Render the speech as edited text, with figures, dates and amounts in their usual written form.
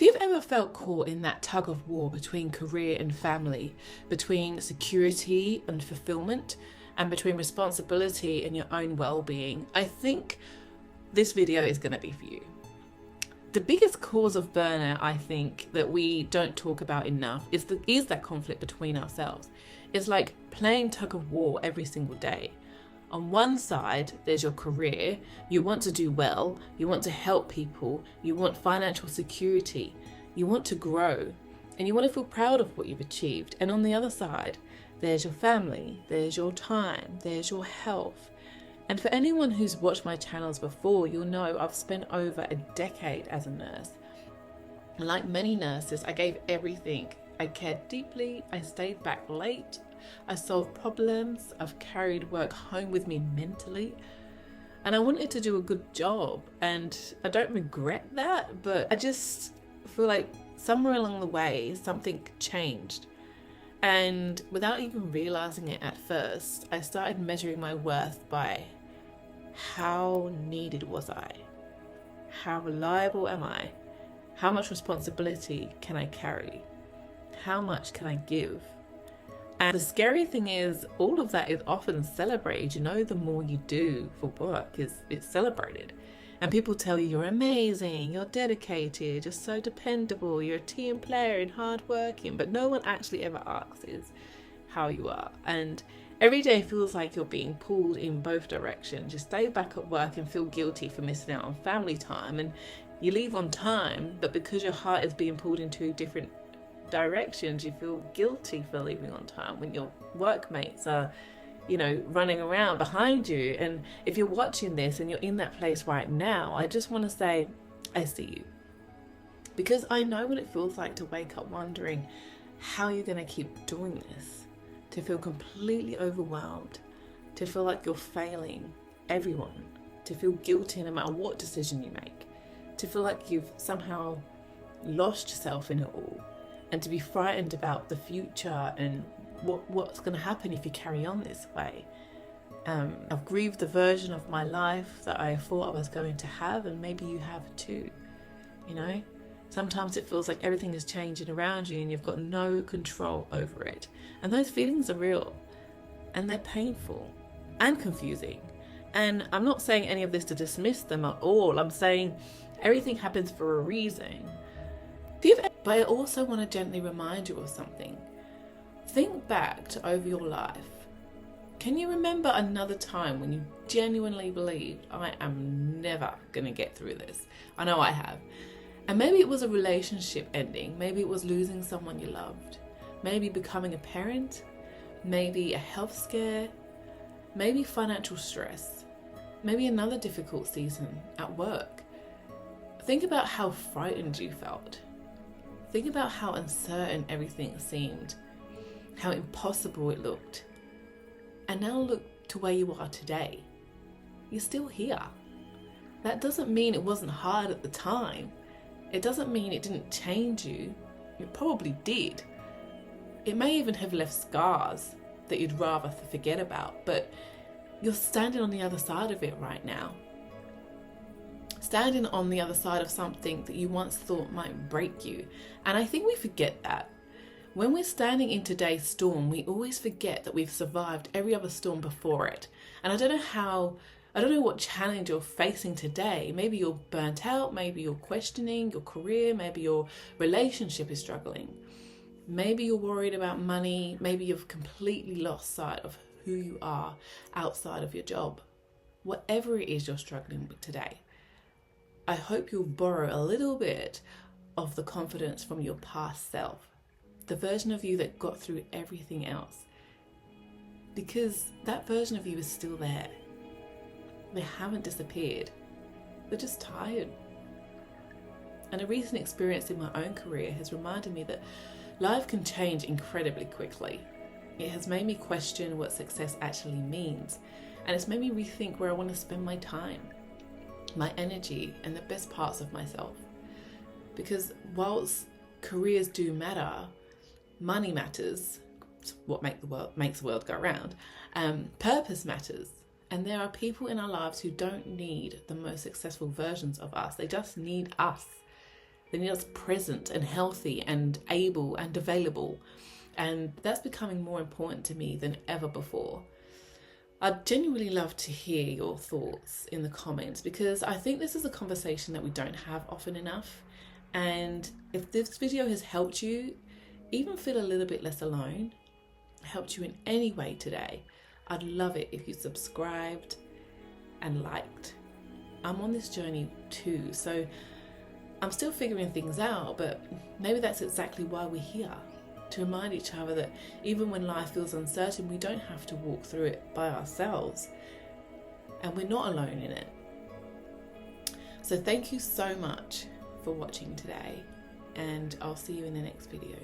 Have you ever felt caught in that tug of war between career and family, between security and fulfillment, and between responsibility and your own well-being? I think this video is going to be for you. The biggest cause of burnout, I think, that we don't talk about enough is that conflict between ourselves. It's like playing tug of war every single day. On one side, there's your career. You want to do well, you want to help people, you want financial security, you want to grow, and you want to feel proud of what you've achieved. And on the other side, there's your family, there's your time, there's your health. And for anyone who's watched my channels before, you'll know I've spent over a decade as a nurse. And like many nurses, I gave everything. I cared deeply, I stayed back late, I solved problems, I've carried work home with me mentally, and I wanted to do a good job, and I don't regret that, but I just feel like somewhere along the way something changed. And without even realizing it at first, I started measuring my worth by how needed was I? How reliable am I? How much responsibility can I carry? How much can I give? And the scary thing is, all of that is often celebrated. You know, the more you do for work, it's celebrated. And people tell you you're amazing, you're dedicated, you're so dependable, you're a team player and hardworking, but no one actually ever asks is how you are. And every day feels like you're being pulled in both directions. You stay back at work and feel guilty for missing out on family time, and you leave on time, but because your heart is being pulled in two different directions, you feel guilty for leaving on time when your workmates are, running around behind you. And if you're watching this and you're in that place right now, I just want to say, I see you. Because I know what it feels like to wake up wondering how you're going to keep doing this, to feel completely overwhelmed, to feel like you're failing everyone, to feel guilty no matter what decision you make, to feel like you've somehow lost yourself in it all, and to be frightened about the future and what's going to happen if you carry on this way. I've grieved the version of my life that I thought I was going to have, and maybe you have too. Sometimes it feels like everything is changing around you and you've got no control over it. And those feelings are real, and they're painful and confusing. And I'm not saying any of this to dismiss them at all. I'm saying everything happens for a reason. But I also want to gently remind you of something. Think back to over your life. Can you remember another time when you genuinely believed, I am never going to get through this? I know I have. And maybe it was a relationship ending. Maybe it was losing someone you loved. Maybe becoming a parent. Maybe a health scare. Maybe financial stress. Maybe another difficult season at work. Think about how frightened you felt. Think about how uncertain everything seemed, how impossible it looked. And now look to where you are today. You're still here. That doesn't mean it wasn't hard at the time. It doesn't mean it didn't change you. It probably did. It may even have left scars that you'd rather forget about, but you're standing on the other side of it right now. Standing on the other side of something that you once thought might break you. And I think we forget that. When we're standing in today's storm, we always forget that we've survived every other storm before it. And I don't know what challenge you're facing today. Maybe you're burnt out, maybe you're questioning your career, maybe your relationship is struggling. Maybe you're worried about money, maybe you've completely lost sight of who you are outside of your job. Whatever it is you're struggling with today, I hope you'll borrow a little bit of the confidence from your past self, the version of you that got through everything else, because that version of you is still there. They haven't disappeared. They're just tired. And a recent experience in my own career has reminded me that life can change incredibly quickly. It has made me question what success actually means, and it's made me rethink where I want to spend my time, my energy, and the best parts of myself. Because whilst careers do matter, money matters, what makes the world go round, purpose matters. And there are people in our lives who don't need the most successful versions of us. They just need us. They need us present and healthy and able and available. And that's becoming more important to me than ever before. I'd genuinely love to hear your thoughts in the comments, because I think this is a conversation that we don't have often enough. And if this video has helped you even feel a little bit less alone, helped you in any way today, I'd love it if you subscribed and liked. I'm on this journey too, so I'm still figuring things out, but maybe that's exactly why we're here. To remind each other that even when life feels uncertain, we don't have to walk through it by ourselves, and we're not alone in it. So thank you so much for watching today, and I'll see you in the next video.